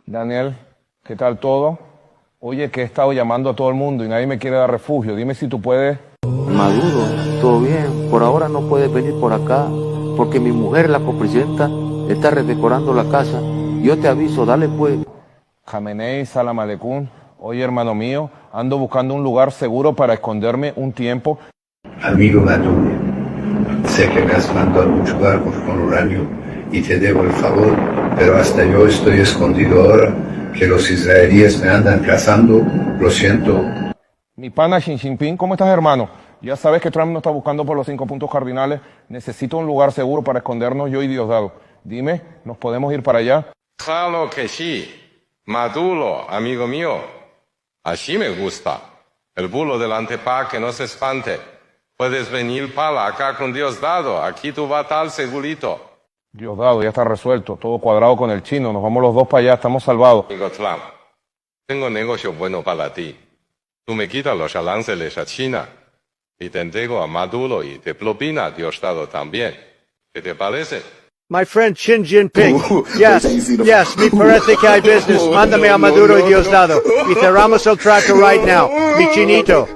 Daniel, ¿qué tal todo? Oye, que he estado llamando a todo el mundo y nadie me quiere dar refugio. Dime si tú puedes. Maduro, todo bien. Por ahora no puedes venir por acá porque mi mujer, la copresidenta, está redecorando la casa. Yo te aviso, dale pues. Jamenei, Salam Aleikum. Oye, hermano mío, ando buscando un lugar seguro para esconderme un tiempo. Amigo Maduro, sé que me has mandado mucho barco con uranio y te debo el favor, pero hasta yo estoy escondido ahora, que los israelíes me andan cazando, lo siento. Mi pana Xi Jinping, ¿cómo estás, hermano? Ya sabes que Trump nos está buscando por los 5 puntos cardinales. Necesito un lugar seguro para escondernos yo y Diosdado. Dime, ¿nos podemos ir para allá? Claro que sí. Maduro, amigo mío. Así me gusta. El bulo del Antepa que no se espante. Puedes venir para acá con Diosdado. Aquí tú vas tal segurito. Diosdado, ya está resuelto. Todo cuadrado con el chino. Nos vamos los dos para allá. Estamos salvados. Amigo Trump, tengo negocio bueno para ti. Tú me quitas los aranceles a China y te entrego a Maduro y te propina a Diosdado también. ¿Qué te parece? My friend Xi Jinping. Yes, mi parece que hay business. Mándame a Maduro y Diosdado. Y cerramos el trato right now. Mi chinito.